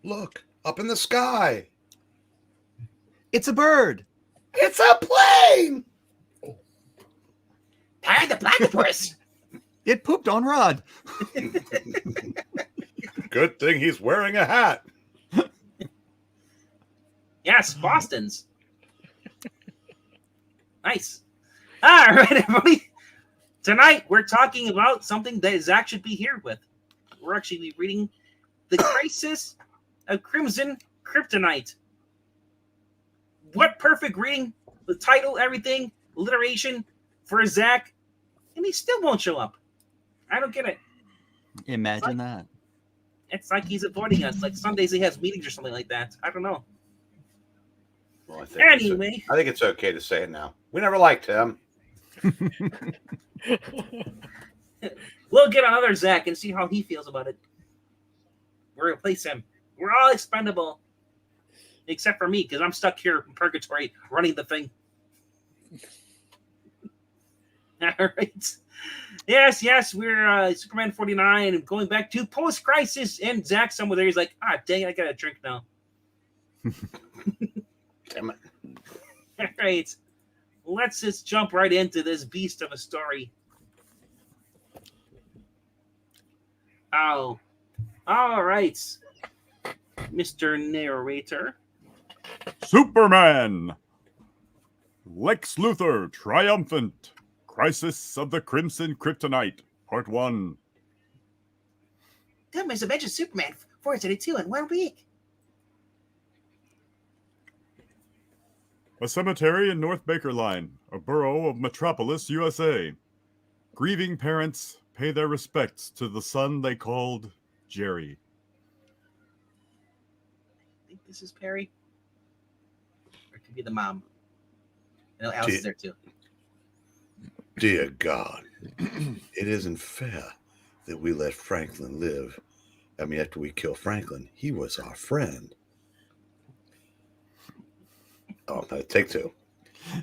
Look, up in the sky. It's a bird. It's a plane. Tired the platypus. It pooped on Rod. Good thing he's wearing a hat. Yes, Boston's. Nice. All right, everybody. Tonight, we're talking about something that Zach should be here with. We're actually reading The Krisis of Krimson Kryptonite. What perfect reading, the title, everything, alliteration for Zach, and he still won't show up. I don't get it. Imagine that. It's like he's avoiding us. Like some days he has meetings or something like that. I don't know. Well, I Anyway. I think it's okay to say it now. We never liked him. We'll get another Zach and see how he feels about it. We'll replace him. We're all expendable. Except for me, because I'm stuck here in purgatory running the thing. All right. Yes, we're Superman 49 and going back to post-crisis. And Zach somewhere there, he's like, dang it, I got a drink now. Damn it. All right. Let's just jump right into this beast of a story. Oh. All right. Mr. Narrator. Superman! Lex Luthor, triumphant. Crisis of the Crimson Kryptonite, Part 1. Goodman's Adventure Superman 432 in 1 week. A cemetery in North Bakerline, a borough of Metropolis, USA. Grieving parents pay their respects to the son they called Jerry. I think this is Perry. Or it could be the mom. I know Alice is there too. Dear God, it isn't fair that we let Franklin live. I mean, after we kill Franklin, he was our friend. Oh, no, take two.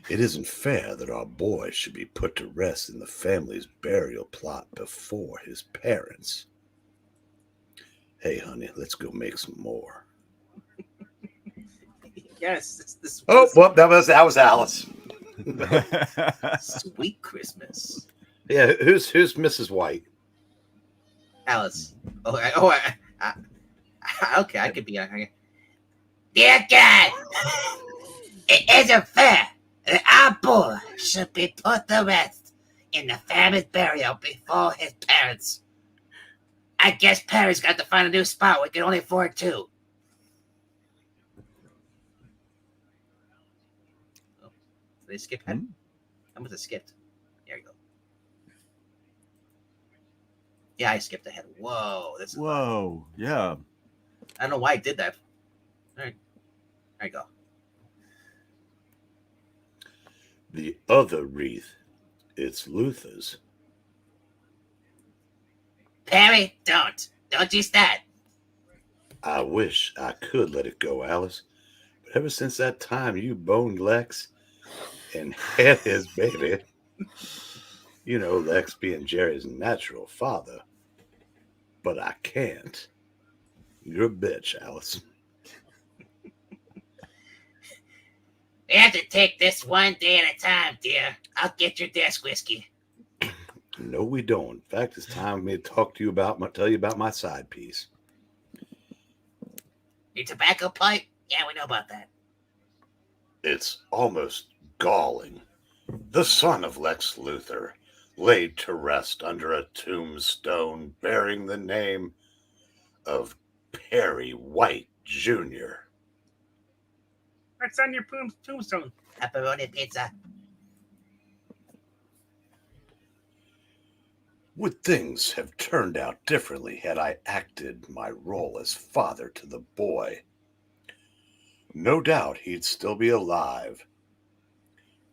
It isn't fair that our boy should be put to rest in the family's burial plot before his parents. Hey, honey, let's go make some more. Yes, this Oh, well, that was Alice. Sweet Christmas. Yeah, who's Mrs. White? Alice. Okay, I could be. Dear God, it isn't fair that our boy should be put to rest in the family's burial before his parents. I guess Perry's got to find a new spot we can only afford two. Oh, did they skip ahead? I must have skipped. There you go. Yeah, I skipped ahead. Whoa. Whoa. Yeah. I don't know why I did that. All right. There you go. The other wreath. It's Luthor's. Perry, don't. Don't you start. I wish I could let it go, Alice. But ever since that time you boned Lex and had his baby, you know, Lex being Jerry's natural father. But I can't. You're a bitch, Alice. We have to take this one day at a time, dear. I'll get your desk whiskey. No, we don't. In fact, it's time for me to tell you about my side piece. Your tobacco pipe? Yeah, we know about that. It's almost galling. The son of Lex Luthor, laid to rest under a tombstone bearing the name of Perry White Jr. What's on your tombstone? Pepperoni pizza. Would things have turned out differently had I acted my role as father to the boy? No doubt he'd still be alive,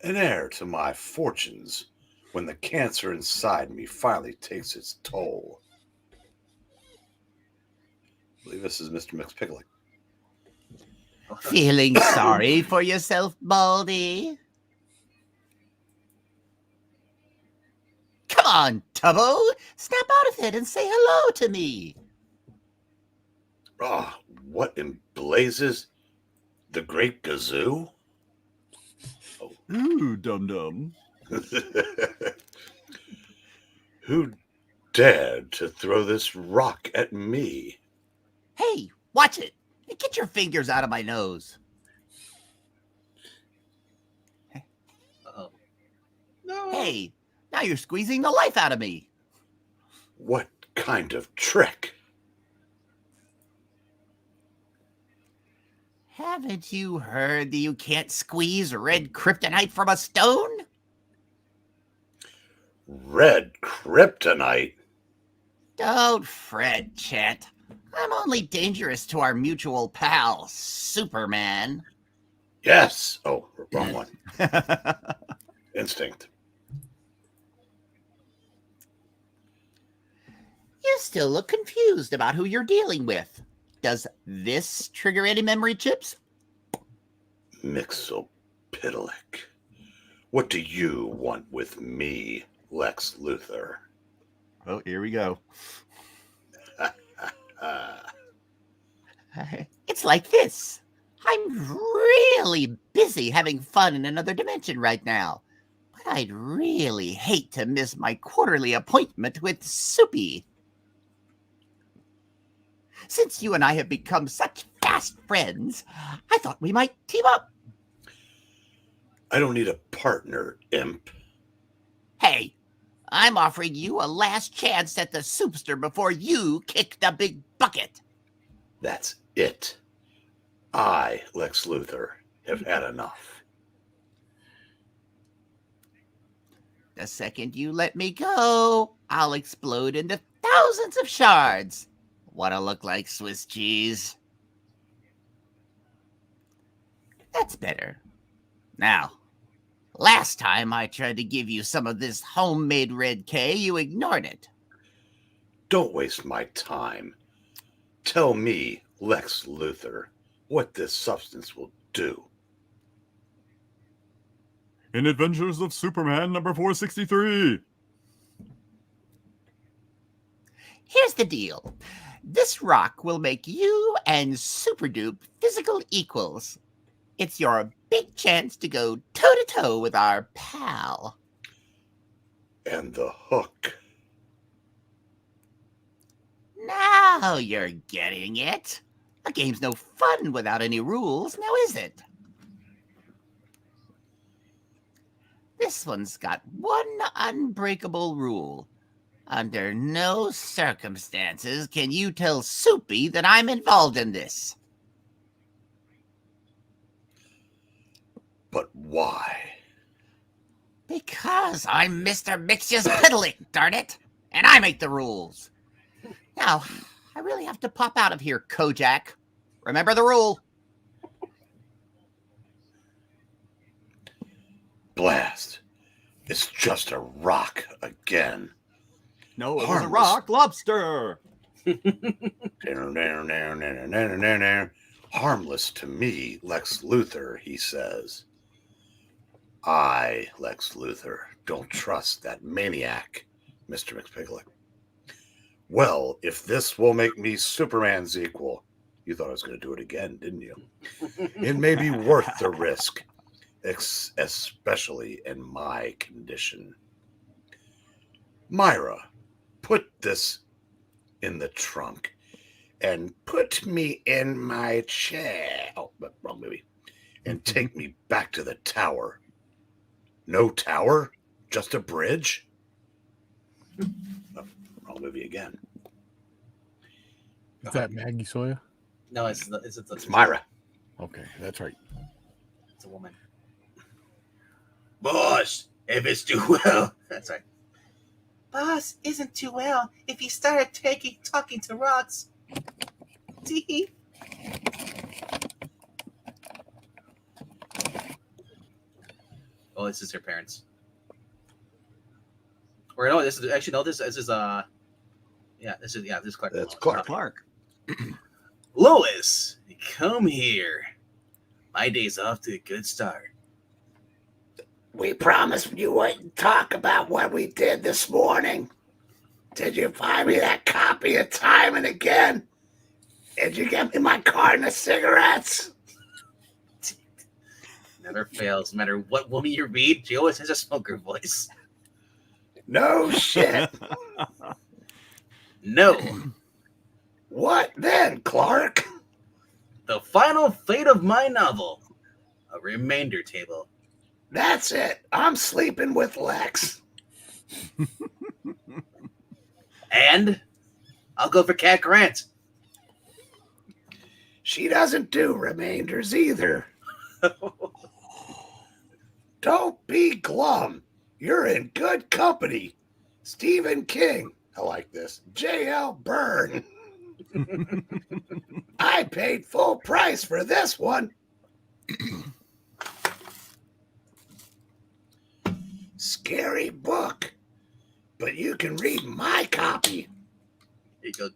an heir to my fortunes when the cancer inside me finally takes its toll. I believe this is Mr. Mxyzptlk. Feeling sorry for yourself, Baldy? Come on, Tubbo. Snap out of it and say hello to me. Ah, What in blazes? The Great Gazoo? Ooh, dum-dum. Who dared to throw this rock at me? Hey, watch it. Get your fingers out of my nose. Uh-oh. No. Hey, now you're squeezing the life out of me. What kind of trick? Haven't you heard that you can't squeeze red kryptonite from a stone? Red Kryptonite? Don't fret, Chet. I'm only dangerous to our mutual pal, Superman. Yes. Oh, wrong one. Instinct. You still look confused about who you're dealing with. Does this trigger any memory chips? Mxyzptlk. What do you want with me, Lex Luthor? Oh, here we go. It's like this. I'm really busy having fun in another dimension right now. But I'd really hate to miss my quarterly appointment with Soupy. Since you and I have become such fast friends, I thought we might team up. I don't need a partner, imp. Hey, I'm offering you a last chance at the soupster before you kick the big bucket. That's it. I, Lex Luthor, have had enough. The second you let me go, I'll explode into thousands of shards. Wanna look like Swiss cheese? That's better. Now, last time I tried to give you some of this homemade red K, you ignored it. Don't waste my time. Tell me, Lex Luthor, what this substance will do. In Adventures of Superman number 463. Here's the deal. This rock will make you and Superdupe physical equals. It's your big chance to go toe-to-toe with our pal. And the hook. Now you're getting it. A game's no fun without any rules, now is it? This one's got one unbreakable rule. Under no circumstances can you tell Soupy that I'm involved in this. But why? Because I'm Mr. Mxyzptlk, darn it, and I make the rules. Now, I really have to pop out of here, Kojak. Remember the rule. Blast. It's just a rock again. No, it was a Harmless. rock lobster. Harmless to me, Lex Luthor, he says. I, Lex Luthor, don't trust that maniac, Mr. Mxyzptlk. Well, if this will make me Superman's equal, you thought I was going to do it again, didn't you? It may be worth the risk, especially in my condition. Myra, put this in the trunk and put me in my chair. Oh, wrong movie. And take me back to the tower. No tower? Just a bridge? Oh, wrong movie again. Is that Maggie Sawyer? No, it's Myra. Okay, that's right. It's a woman. Boss, if it's too well. That's right. Boss isn't too well if he started talking to rocks. Tee. Oh, this is her parents. Or no, this is actually no. This is this is Clark. That's Clark. Clark. Lois, come here. My day's off to a good start. We promised you wouldn't talk about what we did this morning. Did you find me that copy of Time and Again? Did you get me my carton of cigarettes? Never fails. No matter what woman you read, she always has a smoker voice. No shit. No. What then, Clark? The final fate of my novel. A remainder table. That's it. I'm sleeping with Lex. And I'll go for Cat Grant. She doesn't do remainders either. Don't be glum. You're in good company. Stephen King. I like this. J.L. Byrne. I paid full price for this one. Scary book. But you can read my copy. Here you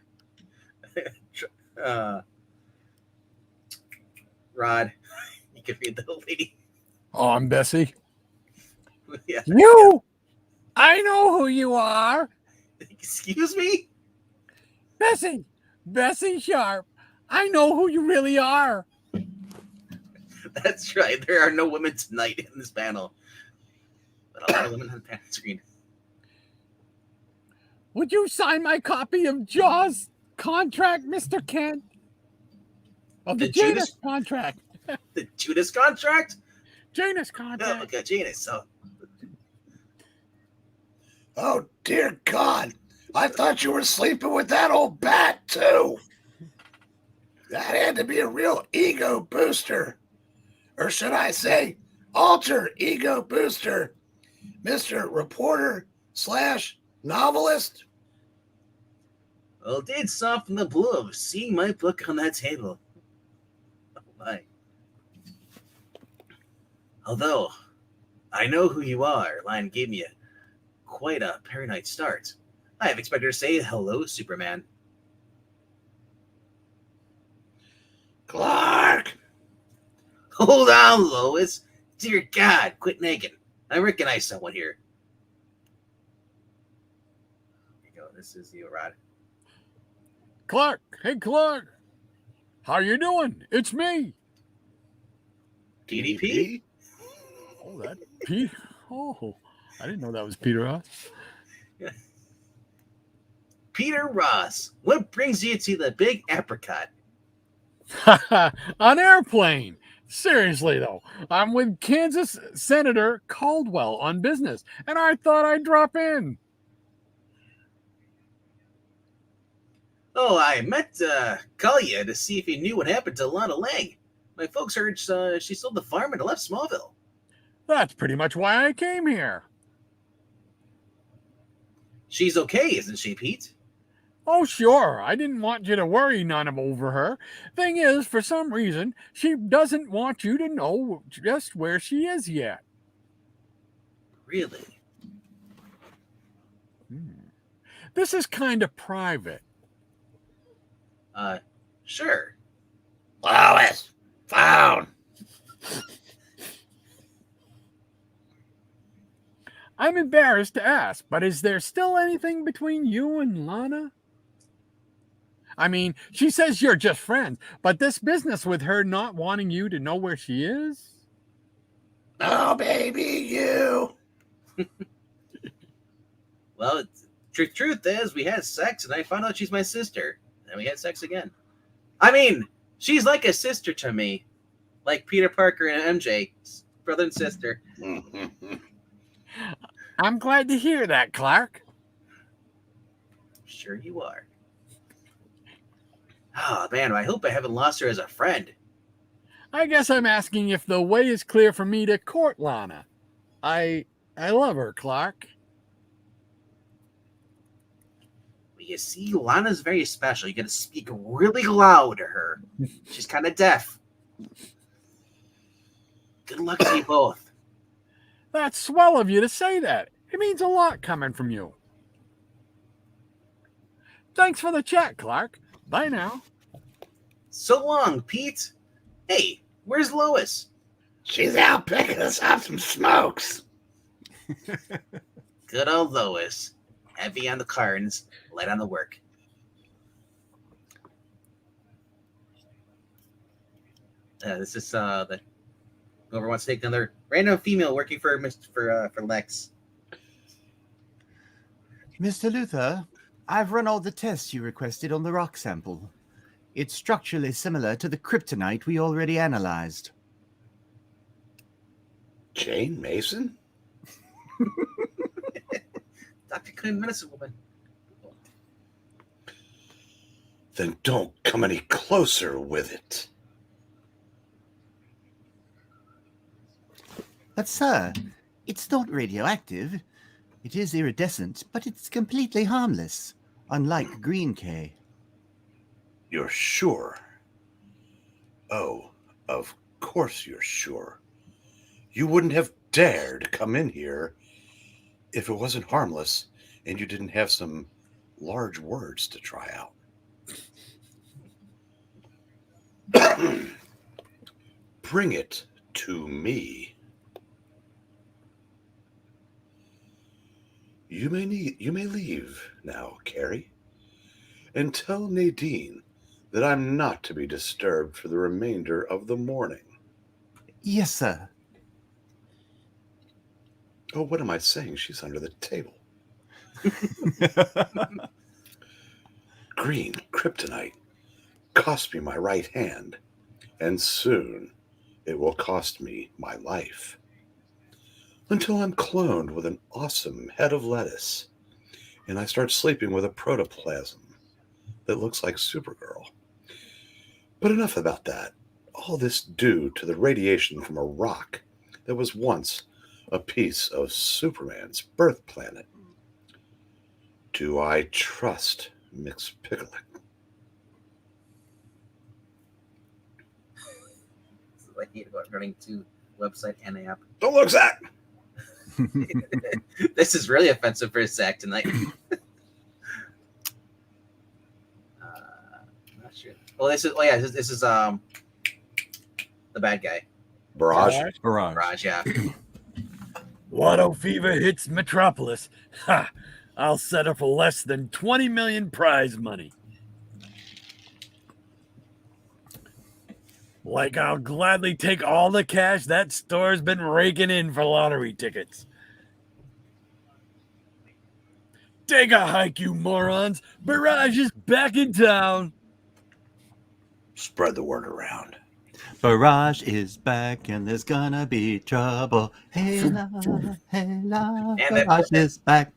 go. Rod, you can read the old lady. Oh, I'm Bessie. Yeah. You! I know who you are. Excuse me? Bessie. Bessie Sharp. I know who you really are. That's right. There are no women tonight in this panel. But a lot of women on the panel screen. Would you sign my copy of Jaws contract, Mr. Kent? Of the Janus contract. The Judas contract? Janus No, contract. okay, Janus. Oh, dear God. I thought you were sleeping with that old bat, too. That had to be a real ego booster. Or should I say, alter ego booster, Mr. Reporter / novelist. Well, it did soften the blow of seeing my book on that table. Oh, my. Although, I know who you are, line gave me quite a paranoid start. I have expected her to say, hello, Superman. Clark! Hold on, Lois. Dear God, quit nagging. I recognize someone here. Here you go. This is you, Rod. Clark. Hey, Clark. How you doing? It's me. DDP? Oh, that Pete. Oh, I didn't know that was Peter Ross. Peter Ross, what brings you to the big apricot? An airplane. Seriously, though, I'm with Kansas Senator Caldwell on business, and I thought I'd drop in. Oh, I meant to call you to see if you knew what happened to Lana Lang. My folks heard she sold the farm and left Smallville. That's pretty much why I came here. She's okay, isn't she, Pete? Oh, sure. I didn't want you to worry none over her. Thing is, for some reason, she doesn't want you to know just where she is yet. Really? This is kind of private. Sure. Lois, found. I'm embarrassed to ask, but is there still anything between you and Lana? I mean, she says you're just friends, but this business with her not wanting you to know where she is? Oh, baby, you. Well, truth is, we had sex, and I found out she's my sister. And we had sex again. I mean, she's like a sister to me. Like Peter Parker and MJ. Brother and sister. I'm glad to hear that, Clark. Sure you are. Oh, man, I hope I haven't lost her as a friend. I guess I'm asking if the way is clear for me to court Lana. I love her, Clark. Well, you see, Lana's very special. You gotta speak really loud to her. She's kind of deaf. Good luck to you both. That's swell of you to say that. It means a lot coming from you. Thanks for the chat, Clark. Bye now. So long, Pete. Hey, where's Lois? She's out picking us up some smokes. Good old Lois. Heavy on the cartons, light on the work. This is the whoever wants to take another random female working for Lex. Mr. Luthor, I've run all the tests you requested on the rock sample. It's structurally similar to the kryptonite we already analyzed. Jane Mason? Dr. Clean Medicine Woman. Then don't come any closer with it. But, sir, it's not radioactive. It is iridescent, but it's completely harmless, unlike green K. You're sure? Oh, of course you're sure. You wouldn't have dared come in here if it wasn't harmless and you didn't have some large words to try out. Bring it to me. You may leave now, Carrie, and tell Nadine that I'm not to be disturbed for the remainder of the morning. Yes, sir. Oh, what am I saying? She's under the table. Green kryptonite cost me my right hand, and soon it will cost me my life. Until I'm cloned with an awesome head of lettuce, and I start sleeping with a protoplasm that looks like Supergirl. But enough about that. All this due to the radiation from a rock that was once a piece of Superman's birth planet. Do I trust Mxyzptlk? This is what I hate about running to website and app. Don't look, Zach! This is really offensive for Zach tonight. Not sure. Well, this is the bad guy. Barrage. Raj, yeah. Lotto fever hits Metropolis. Ha! I'll settle for less than 20 million prize money. Like I'll gladly take all the cash that store's been raking in for lottery tickets. Take a hike, you morons. Barrage is back in town. Spread the word around. Barrage is back and there's gonna be trouble. Hey la, Barrage is back.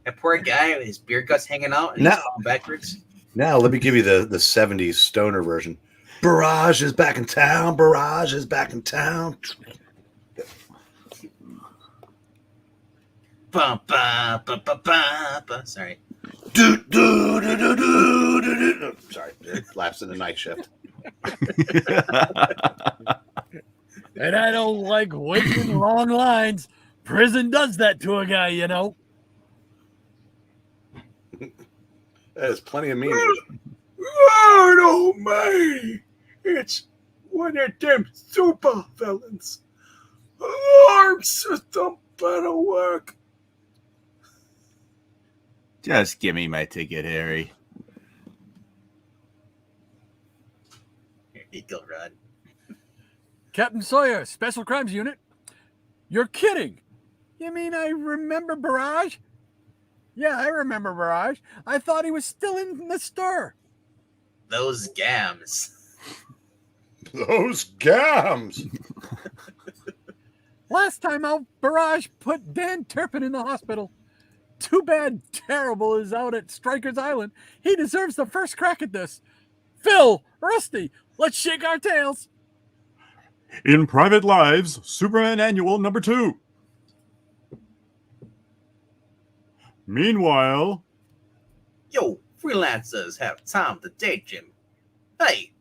That poor guy with his beard guts hanging out and No. he's falling backwards. Now let me give you the 70s stoner version. Barrage is back in town. Barrage is back in town. Bum, bum, bum, bum, bum, bum. Sorry. Do, do, do, do, do, do, do. Sorry, it laughs in the night shift. And I don't like waiting in long lines. Prison does that to a guy, you know. There's plenty of memes. Lord almighty! It's one of them super villains. Alarm system better work. Just give me my ticket, Harry. Here you go, Rod. Captain Sawyer, Special Crimes Unit. You're kidding. You mean I remember Barrage? Yeah, I remember Barrage. I thought he was still in the store. Those gams. Those gams. Last time out, Barrage put Dan Turpin in the hospital. Too bad Terrible is out at Stryker's Island. He deserves the first crack at this. Phil, Rusty, let's shake our tails. In Private Lives, Superman Annual number 2. Meanwhile, Yo, freelancers have time to daydream. Hey.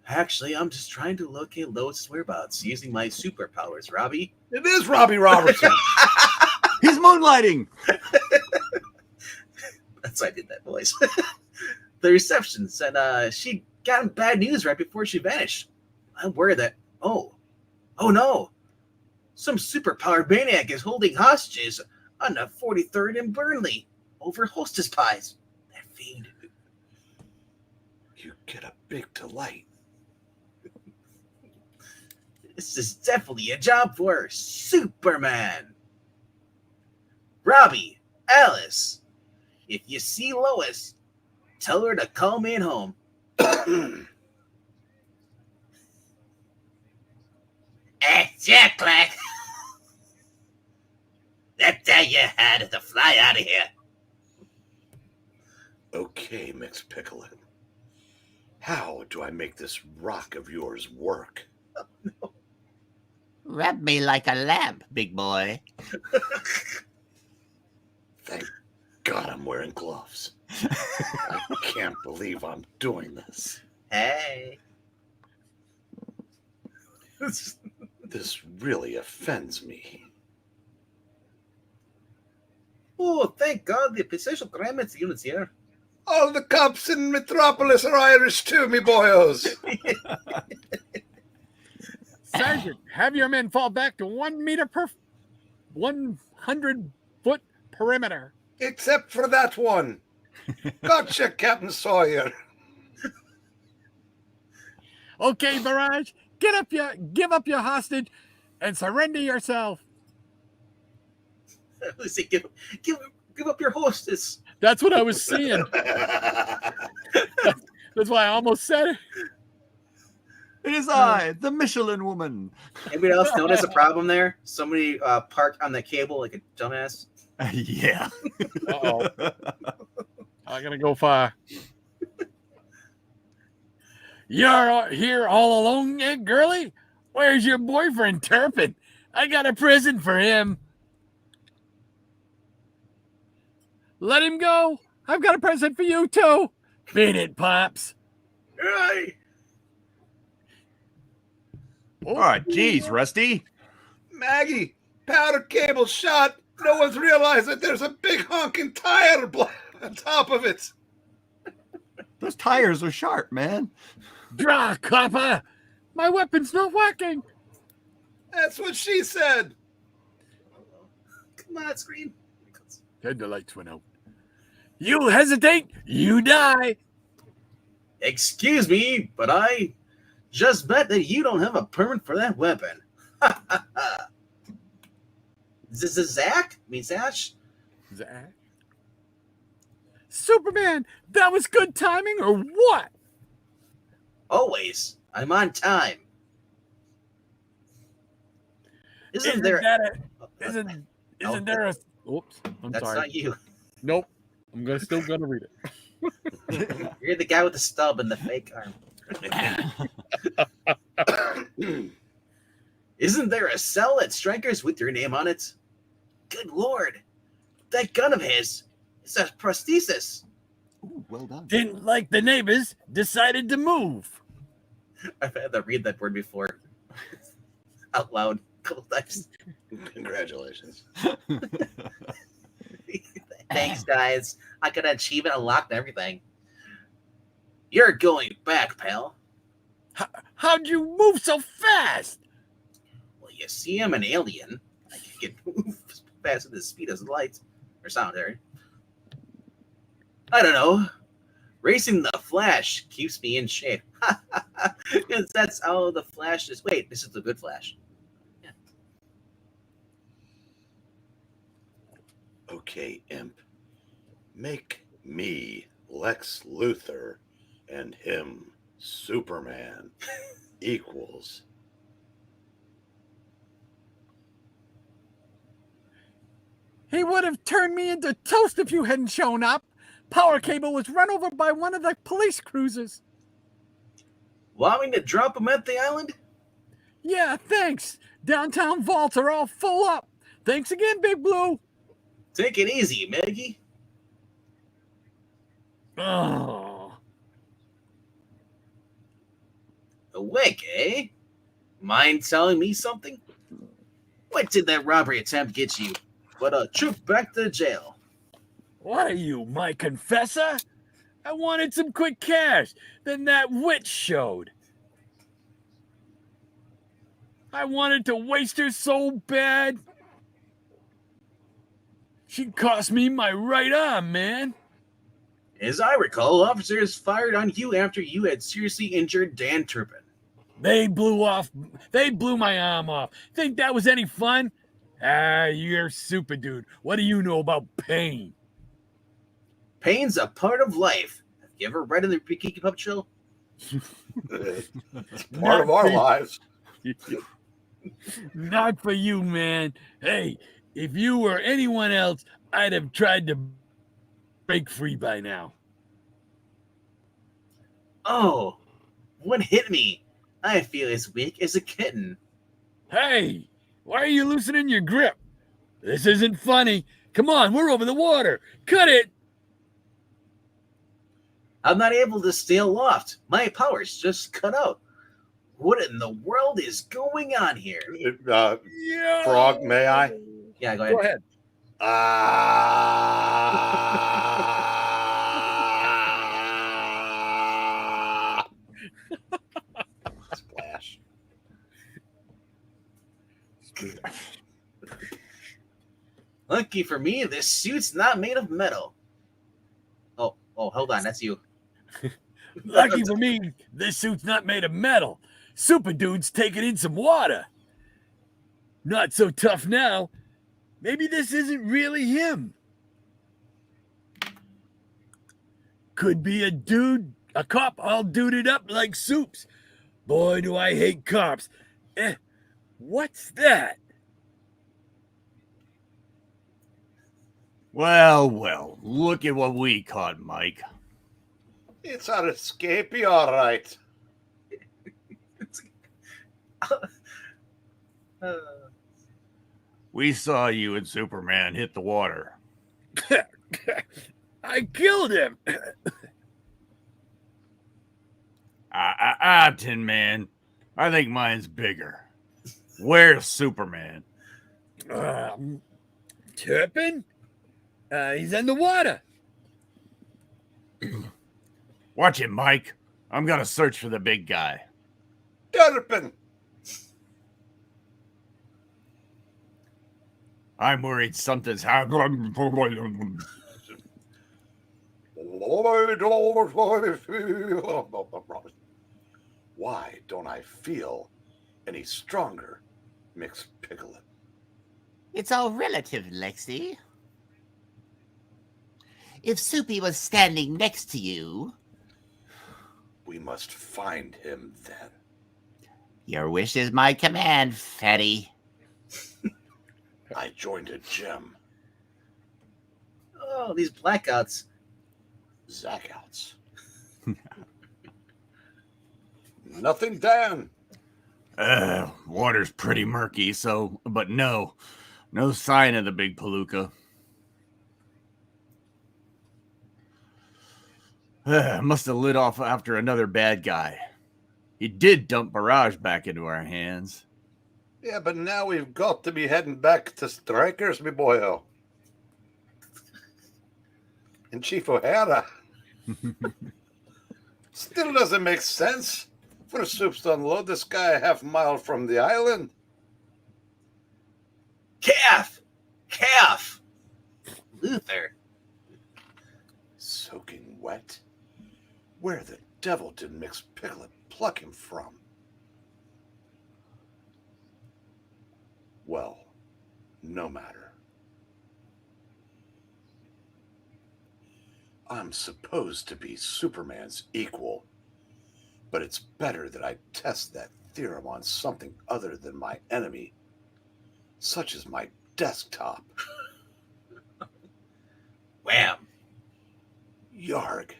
Actually, I'm just trying to locate Lois' whereabouts using my superpowers, Robbie. It is Robbie Robertson. He's moonlighting. That's why I did that voice. The reception said she got bad news right before she vanished. I'm worried that, oh no, some superpowered maniac is holding hostages on the 43rd and Burnley over hostess pies. That fiend. You get a big delight This is definitely a job for Superman. Robbie, Alice, if you see Lois, tell her to call me at home. Sure, Clark. That's how you had to fly out of here. Okay, Mxyzptlk. How do I make this rock of yours work? Wrap me like a lamp, big boy. Thank God I'm wearing gloves. I can't believe I'm doing this. Hey. This really offends me. Oh, thank God the Special Crime Unit's here. All the cops in Metropolis are Irish too, me boyos. Sergeant, have your men fall back to 1 meter per 100-foot perimeter. Except for that one. Gotcha, Captain Sawyer. Okay, Barrage, give up your hostage and surrender yourself. Who said give up your hostess? That's what I was saying. That's why I almost said it. It is I, the Michelin woman. Anybody else notice a problem there? Somebody parked on the cable like a dumbass. Yeah. Uh-oh. I'm going to go far. You're here all alone, girlie? Where's your boyfriend, Turpin? I got a present for him. Let him go. I've got a present for you, too. Beat it, Pops. Hey. All right, geez, Rusty. Maggie, powder cable shot. No one's realized that there's a big honking tire on top of it. Those tires are sharp, man. Draw, copper. My weapon's not working. That's what she said. Come on, screen. Then the lights went out. You hesitate, you die. Excuse me, but I just bet that you don't have a permit for that weapon. Is this a Zach? I mean, Zash? Zach? Superman, that was good timing or what? Always. I'm on time. Isn't there there a... Oops, I'm That's sorry. not you. Nope, I'm still going to read it. You're the guy with the stub and the fake arm. Isn't there a cell at Strikers with your name on it? Good Lord. That gun of his is a prosthesis. Ooh, well done. Didn't like the neighbors, decided to move. I've had to read that word before. Out loud a couple times. Congratulations. Thanks, guys. I got an achievement unlocked and everything. You're going back, pal. How'd you move so fast? Well, you see, I'm an alien. I can move faster than the speed of light or sound, Harry. I don't know. Racing the Flash keeps me in shape. Because that's how the Flash is. Wait, this is the good Flash. Yeah. Okay, Imp. Make me Lex Luthor and him Superman equals. He would have turned me into toast if you hadn't shown up. Power cable was run over by one of the police cruisers. Want me to drop him at the island? Yeah, thanks. Downtown vaults are all full up. Thanks again, Big Blue. Take it easy, Maggie. Oh. Awake, eh? Mind telling me something? What did that robbery attempt get you? But a trip back to jail. What are you, my confessor? I wanted some quick cash. Then that witch showed. I wanted to waste her so bad. She cost me my right arm, man. As I recall, officers fired on you after you had seriously injured Dan Turpin. They blew my arm off. Think that was any fun? You're super dude. What do you know about pain? Pain's a part of life. Have you ever read in the Kiki Pup Show? It's part of our lives. Not for you, man. Hey, if you were anyone else, I'd have tried to break free by now. Oh, what hit me? I feel as weak as a kitten. Hey, why are you loosening your grip? This isn't funny. Come on, we're over the water. Cut it. I'm not able to stay aloft. My power's just cut out. What in the world is going on here? Yeah. Frog, may I? Yeah, go ahead. Go ahead. Splash. Lucky for me, this suit's not made of metal. Oh, hold on, that's you. Lucky for me, this suit's not made of metal. Super dude's taking in some water. Not so tough now. Maybe this isn't really him. Could be a cop all duded up like Soups. Boy, do I hate cops. What's that? Well, look at what we caught, Mike. It's our escapee, all right. We saw you and Superman hit the water. I killed him. Tin Man. I think mine's bigger. Where's Superman? Turpin? He's in the water. Watch it, Mike. I'm gonna search for the big guy. Turpin. I'm worried something's happened. Why don't I feel any stronger, Mxyzptlk? It's all relative, Lexi. If Soupy was standing next to you... We must find him then. Your wish is my command, fatty. I joined a gem. Oh, these blackouts. Zackouts. Nothing, Dan. Water's pretty murky, but no sign of the big palooka. Must have lit off after another bad guy. He did dump Barrage back into our hands. Yeah, but now we've got to be heading back to Strikers, me boyo. And Chief O'Hara. Still doesn't make sense for Soups to unload this guy a half-mile from the island. Calf! Luthor. Soaking wet? Where the devil did Mxyzptlk pluck him from? Well, no matter. I'm supposed to be Superman's equal, but it's better that I test that theorem on something other than my enemy, such as my desktop. Wham! Yarg.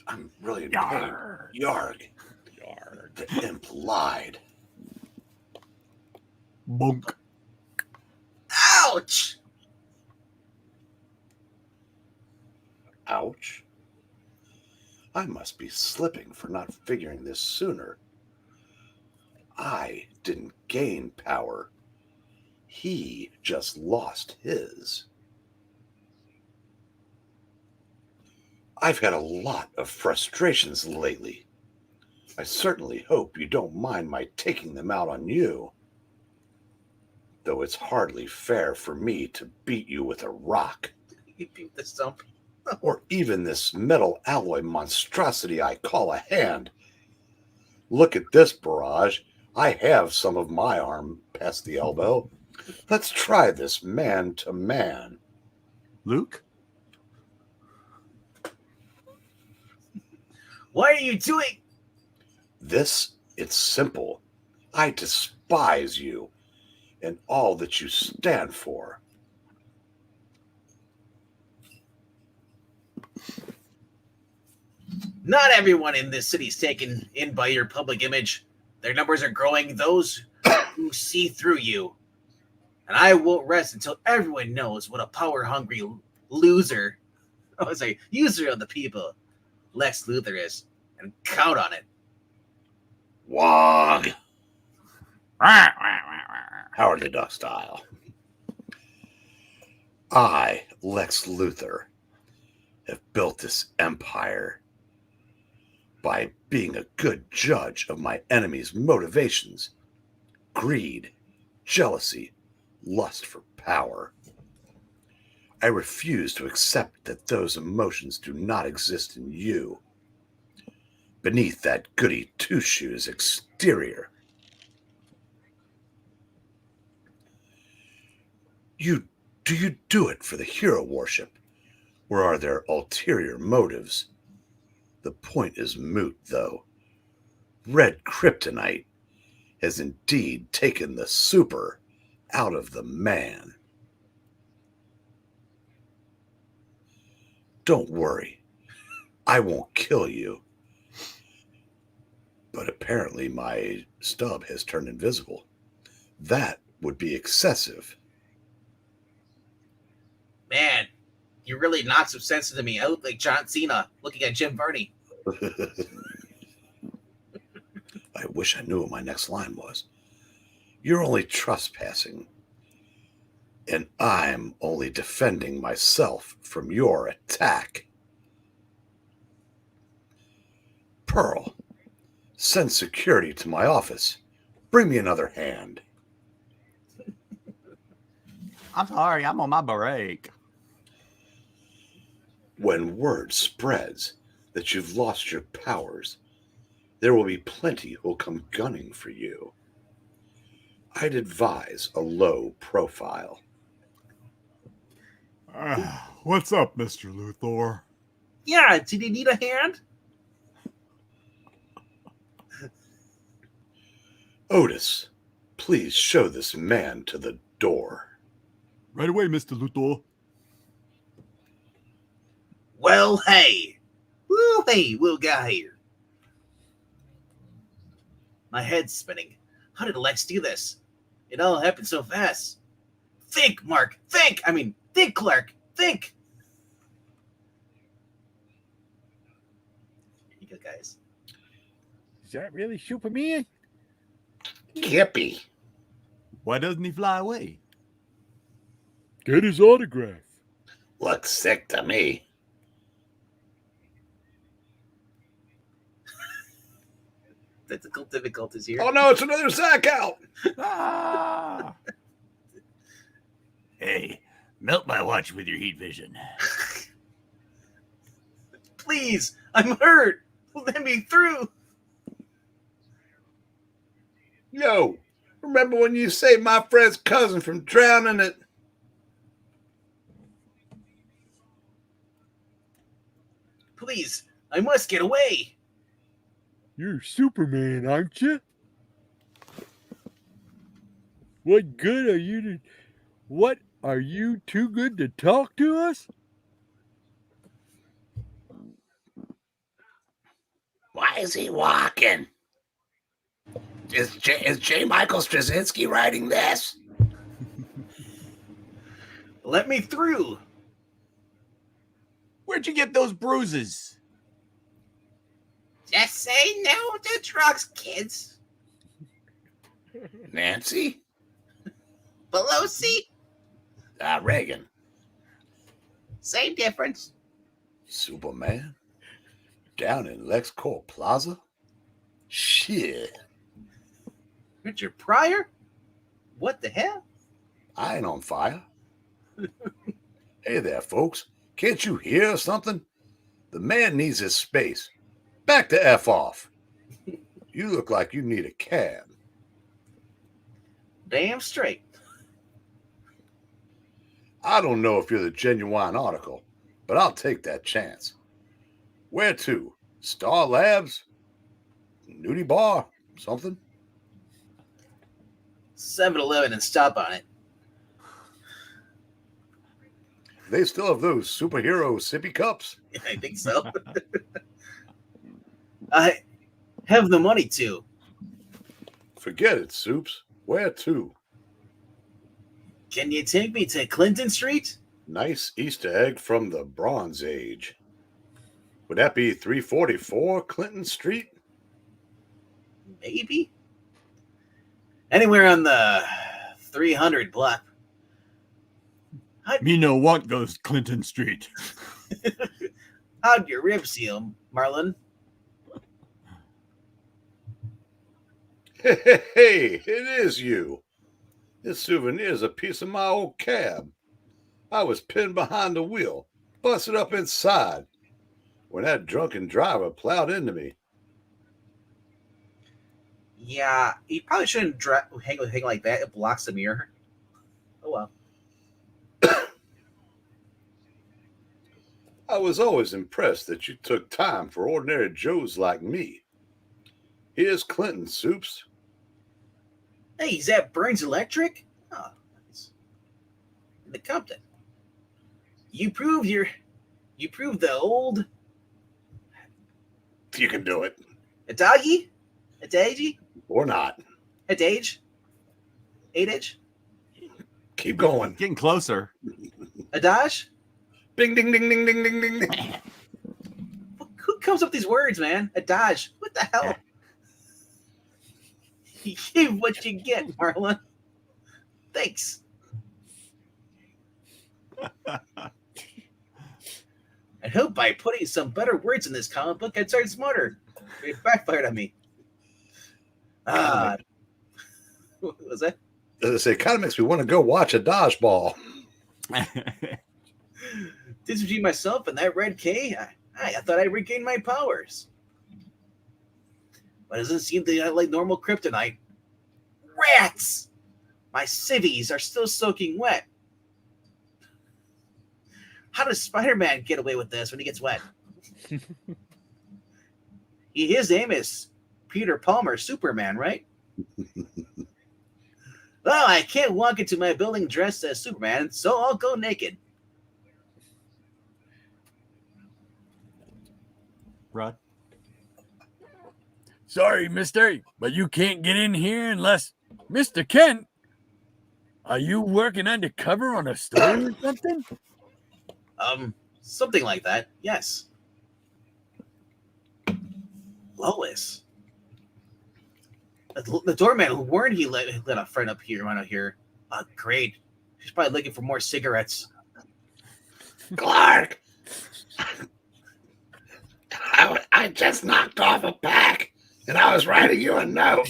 I'm really in pain. Yarg. The imp lied. Bunk. Ouch! Ouch. I must be slipping for not figuring this sooner. I didn't gain power. He just lost his. I've had a lot of frustrations lately. I certainly hope you don't mind my taking them out on you. Though it's hardly fair for me to beat you with a rock. You beat the stump. or even this metal alloy monstrosity I call a hand. Look at this, Barrage. I have some of my arm past the elbow. Let's try this man to man. Luke? What are you doing? This, it's simple. I despise you and all that you stand for. Not everyone in this city is taken in by your public image. Their numbers are growing. Those who see through you. And I won't rest until everyone knows what a power-hungry loser, user of the people, Lex Luthor is. And count on it. Wog. Howard the Duck style. I, Lex Luthor, have built this empire by being a good judge of my enemy's motivations, greed, jealousy, lust for power. I refuse to accept that those emotions do not exist in you. Beneath that goody two-shoes exterior. Do you do it for the hero worship, or are there ulterior motives? The point is moot, though. Red Kryptonite has indeed taken the super out of the man. Don't worry, I won't kill you. But apparently my stub has turned invisible. That would be excessive. Man, you really knocked some sense into me. I look like John Cena looking at Jim Varney. I wish I knew what my next line was. You're only trespassing, and I'm only defending myself from your attack. Pearl, send security to my office. Bring me another hand. I'm sorry, I'm on my break. When word spreads that you've lost your powers, there will be plenty who'll come gunning for you. I'd advise a low profile. What's up, Mr. Luthor? Yeah, did you need a hand? Otis, please show this man to the door. Right away, Mr. Luthor. Well, hey. Woo, hey, little guy here. My head's spinning. How did Lex do this? It all happened so fast. Think, Mark. Think. Think, Clark. Think. Here you go, guys. Is that really Superman? Gippy. Why doesn't he fly away? Get his autograph. Looks sick to me. Technical difficulties here. Oh no, it's another sack out. Ah! Hey, melt my watch with your heat vision. Please, I'm hurt. Let me through. Yo, remember when you saved my friend's cousin from drowning it? Please, I must get away. You're Superman, aren't you? What good are you to... What, are you too good to talk to us? Why is he walking? Is J. Michael Straczynski writing this? Let me through. Where'd you get those bruises? Just say no to drugs, kids. Nancy? Pelosi? Reagan. Same difference. Superman? Down in LexCorp Plaza? Shit. Richard Pryor? What the hell? I ain't on fire. Hey there, folks. Can't you hear something? The man needs his space. Back to F off. You look like you need a cab. Damn straight. I don't know if you're the genuine article, but I'll take that chance. Where to? Star Labs? Nudie Bar? Something? 7-Eleven and stop on it. They still have those superhero sippy cups? I think so. I have the money to. Forget it, Soups. Where to? Can you take me to Clinton Street? Nice Easter egg from the Bronze Age. Would that be 344 Clinton Street? Maybe. Anywhere on the 300 block. Me no want goes Clinton Street. How'd your ribs seal, Marlon? Hey, it is you. This souvenir's a piece of my old cab. I was pinned behind the wheel, busted up inside, when that drunken driver plowed into me. Yeah, you probably shouldn't hang like that. It blocks the mirror. Oh well. I was always impressed that you took time for ordinary Joes like me. Here's Clinton, Soups. Hey, is that Burns Electric? Oh, nice. The Compton. You proved the old You can do it. Adagi? Adagi? Or not. Adage? 8-inch? Keep going. Getting closer. Adage? Ding, ding, ding, ding, ding, ding, ding, ding. Who comes up with these words, man? Adage. What the hell? You give what you get, Marlon. Thanks. I hope by putting some better words in this comic book, I'd start smarter. It backfired on me. What was that? As I say, kind of makes me want to go watch a dodgeball. This between myself and that red K, I thought I regained my powers. But it doesn't seem to like normal kryptonite. Rats! My civvies are still soaking wet. How does Spider-Man get away with this when he gets wet? His name is Peter Palmer Superman, right? Well, I can't walk into my building dressed as Superman, so I'll go naked. Rod? Sorry, mister, but you can't get in here unless... Mr. Kent, are you working undercover on a story or something? Something like that, yes. Lois. The doorman who warned he let a friend up here, run out here. Great. She's probably looking for more cigarettes. Clark! I just knocked off a pack, and I was writing you a note.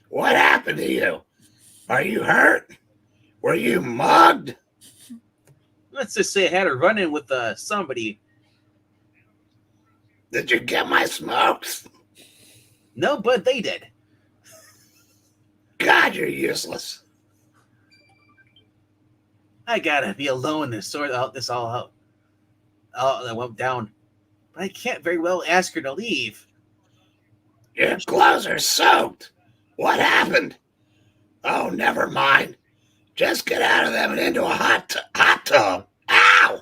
What happened to you? Are you hurt? Were you mugged? Let's just say I had a run-in with somebody. Did you get my smokes? No, but they did. God, you're useless. I gotta be alone to sort out this all out. Oh, that went down. But I can't very well ask her to leave. Your clothes are soaked. What happened? Oh, never mind. Just get out of them and into a hot tub. Ow!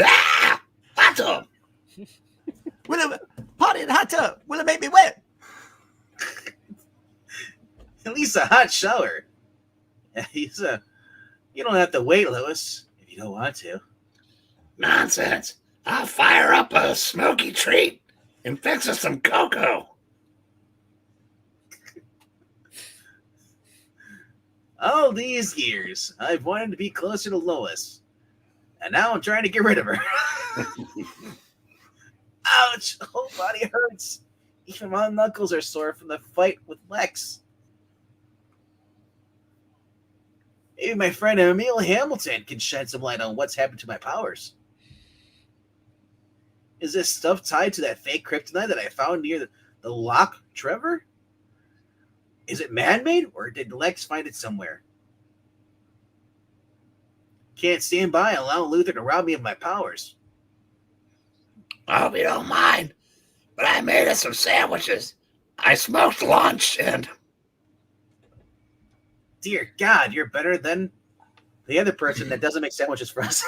Ah! Hot tub. Party in the hot tub. Will it make me wet? At least a hot shower. You don't have to wait, Lois, if you don't want to. Nonsense. I'll fire up a smoky treat and fix us some cocoa. All these years, I've wanted to be closer to Lois. And now I'm trying to get rid of her. Ouch! Whole body hurts. Even my knuckles are sore from the fight with Lex. Maybe my friend Emil Hamilton can shed some light on what's happened to my powers. Is this stuff tied to that fake kryptonite that I found near the Loch Trevor? Is it man-made, or did Lex find it somewhere? Can't stand by and allow Luthor to rob me of my powers. I hope you don't mind, but I made us some sandwiches. I smoked lunch and... Dear God, you're better than the other person that doesn't make sandwiches for us.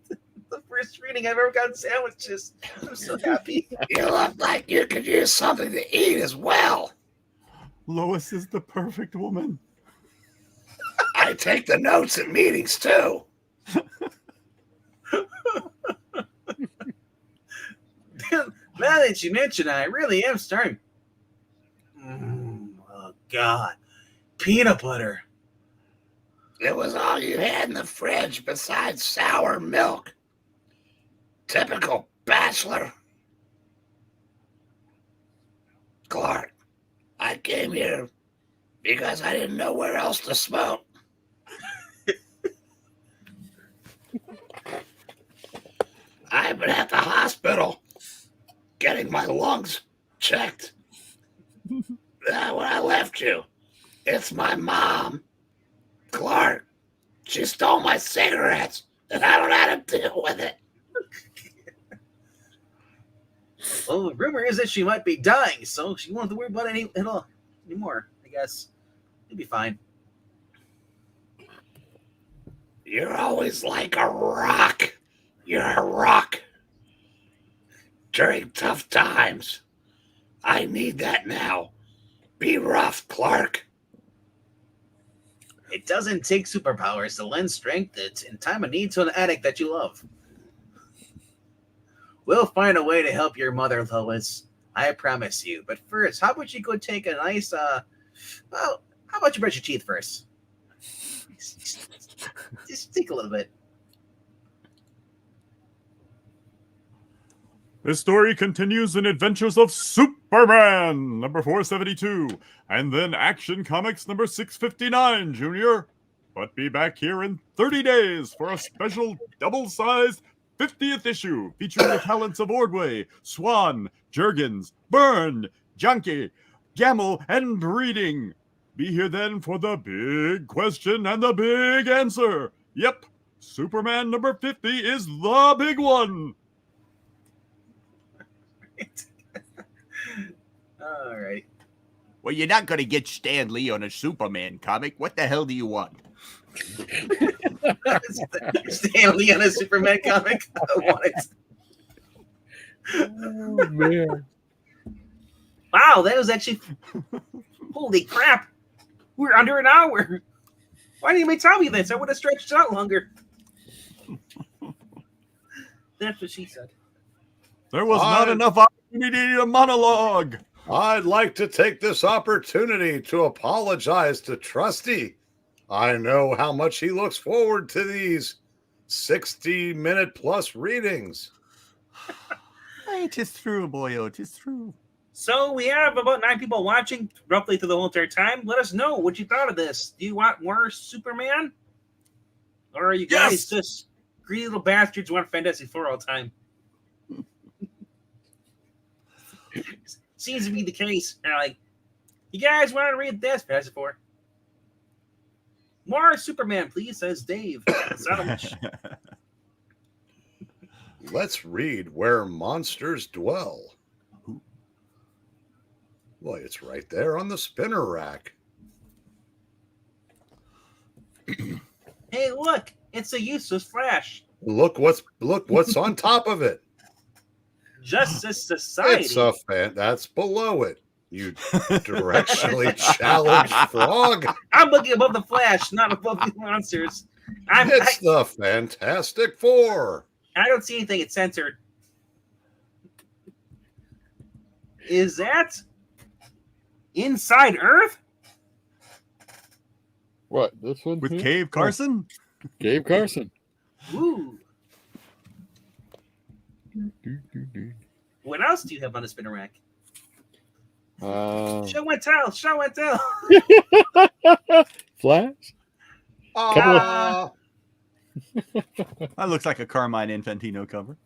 The first reading I've ever gotten sandwiches. I'm so happy. You look like you could use something to eat as well. Lois is the perfect woman. I take the notes at meetings, too. Now that you mention it, I really am starting. Oh, God. Peanut butter. It was all you had in the fridge besides sour milk. Typical bachelor. Clark, I came here because I didn't know where else to smoke. I've been at the hospital getting my lungs checked. When I left you, it's my mom, Clark. She stole my cigarettes, and I don't know how to deal with it. Well, the rumor is that she might be dying, so she won't have to worry about it anymore, I guess. It'll be fine. You're always like a rock. You're a rock. During tough times. I need that now. Be rough, Clark. It doesn't take superpowers to lend strength in time of need to an addict that you love. We'll find a way to help your mother, Lois. I promise you. But first, how about you go take a nice, how about you brush your teeth first? Just take a little bit. This story continues in Adventures of Superman, number 472, and then Action Comics number 659, Junior. But be back here in 30 days for a special double-sized 50th issue featuring the talents of Ordway, Swan, Jurgens, Byrne, Janke, Gamble, and Breeding. Be here then for the big question and the big answer. Yep, Superman number 50 is the big one. All right. Well, you're not going to get Stan Lee on a Superman comic. What the hell do you want? Stan Lee on a Superman comic. I want it. Oh, man. Wow, that was actually... Holy crap. We're under an hour. Why didn't you tell me this? I would have stretched it out longer. That's what she said. There was not enough opportunity to monologue. I'd like to take this opportunity to apologize to Trusty. I know how much he looks forward to these 60-minute plus readings. It is true, boyo. It is true. So we have about 9 people watching roughly through the whole entire time. Let us know what you thought of this. Do you want more Superman? Or are you guys just greedy little bastards who want Fantastic Four all the time? Seems to be the case. And like, you guys want to read this, Fantastic Four? More Superman, please, says Dave. Let's read Where Monsters Dwell. Well, it's right there on the spinner rack. Hey, look! It's a useless Flash. Look what's on top of it. Justice Society. It's a fan. That's below it. You directionally challenged frog. I'm looking above the Flash, not above the monsters. It's the Fantastic Four. I don't see anything. It's censored. Is that Inside Earth? What, this one? With here? Cave Carson? Gabe Carson. Ooh. What else do you have on the spinner rack? Show and tell. Show and tell. Flash. Ah, That looks like a Carmine Infantino cover.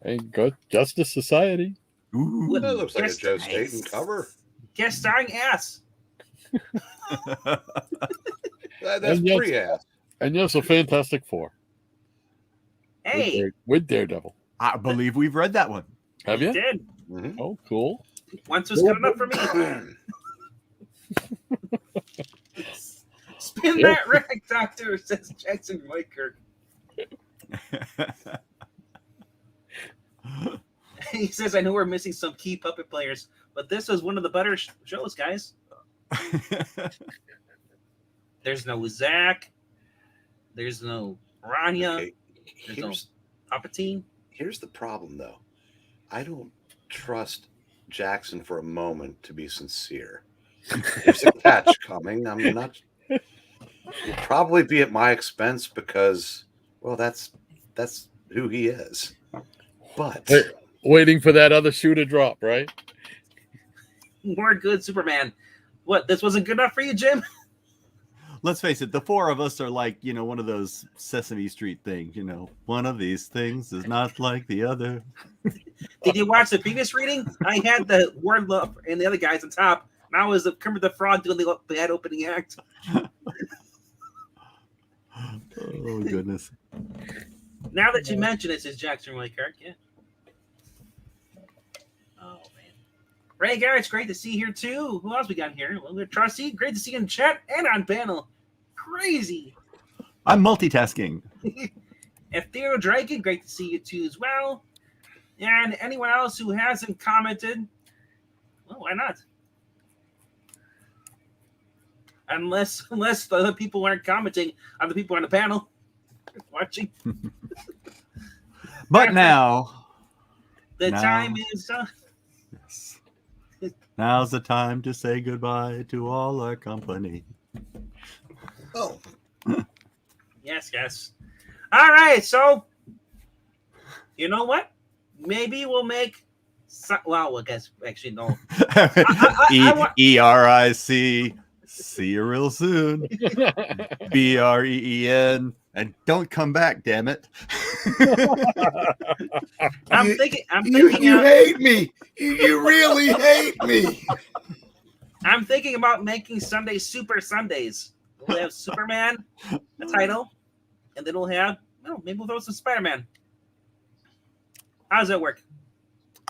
Hey, good Justice Society. Ooh. that looks like a Yes, Joe nice. Staten cover. Guest starring ass. That's And yes- pre-ass. And yes, a Fantastic Four Hey, with Daredevil. I believe we've read that one. Have you you? did. Mhm. Oh, cool. Once was good enough for me. Spin that rack, Doctor, says Jackson Whitekirk. He says, I know we're missing some key puppet players, but this was one of the better shows, guys. There's no Zach. There's no Rania. Okay, There's no here's Palpatine. here's the problem, though. I don't trust Jackson for a moment to be sincere. There's a catch coming. I'm not. It'll probably be at my expense because, well, that's who he is. But Waiting for that other shoe to drop, right? More good Superman. What, this wasn't good enough for you, Jim? Let's face it, the four of us are like, one of those Sesame Street things, one of these things is not like the other. Did you watch the previous reading? I had the Word Love and the other guys on top. Now it was the Kermit the Frog doing the bad opening act. Oh, goodness. Now that you mention it, says Jackson Whitekirk, yeah. Oh, man. Ray Garrett's great to see here, too. Who else we got here? Well, we got Trusty. Great to see you in chat and on panel. Crazy. I'm multitasking. And Theo Draken, great to see you, too, as well. And anyone else who hasn't commented, well, why not? Unless the other people aren't commenting on the people on the panel watching. But now, The Now. time is yes. Now's the time to say goodbye to all our company. oh, yes. All right, so you know what? Maybe we'll make. Well, I guess actually no. I ERIC. See you real soon. BREEN. And don't come back, damn it. I'm thinking. you hate me. You really hate me. I'm thinking about making Sundays Super Sundays. We'll have Superman, the title, and then we'll have. No, maybe we'll throw some Spider-Man. How does that work?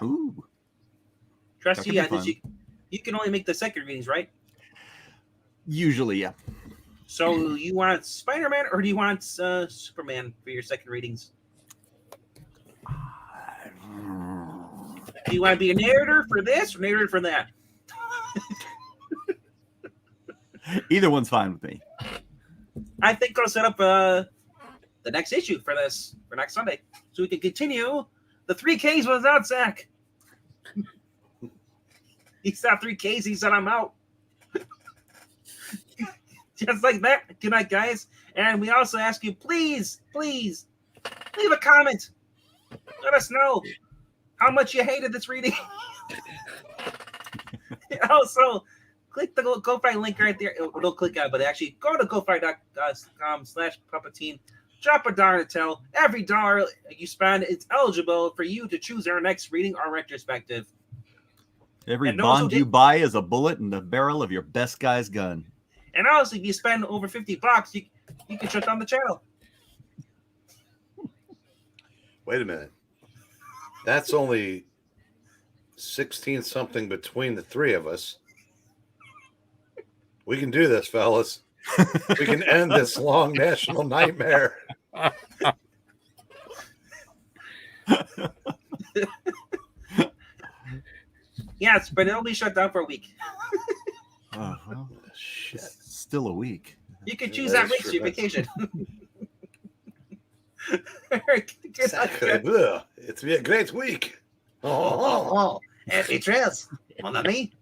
Ooh. Trust That could you, be guys. fun. You can only make the second readings, right? Usually, yeah. So you want Spider-Man or do you want Superman for your second readings? Do you want to be a narrator for this or narrator for that? Either one's fine with me. I think I'll set up the next issue for this for next Sunday, so we can continue the 3Ks without Zach. He stopped 3Ks. He said, "I'm out." Just like that. Good night, guys. And we also ask you, please, leave a comment. Let us know how much you hated this reading. Also, click the Ko-Fi link right there. Don't click on it, but actually go to kofi.com/Palpatine. Drop a dollar to tell. Every dollar you spend is eligible for you to choose our next reading or retrospective. Every And those bond who you did- buy is a bullet in the barrel of your best guy's gun. And also, if you spend over $50, you can shut down the channel. Wait a minute. That's only 16 something between the three of us. We can do this, fellas. We can end this long national nightmare. Yes, but it'll be shut down for a week. Oh, well, Shit. it's still a week. You can choose Yeah, that week that's for your true. vacation. Good night, Exactly. guys. Ugh. It's been a great week. Oh, happy trails, mon ami.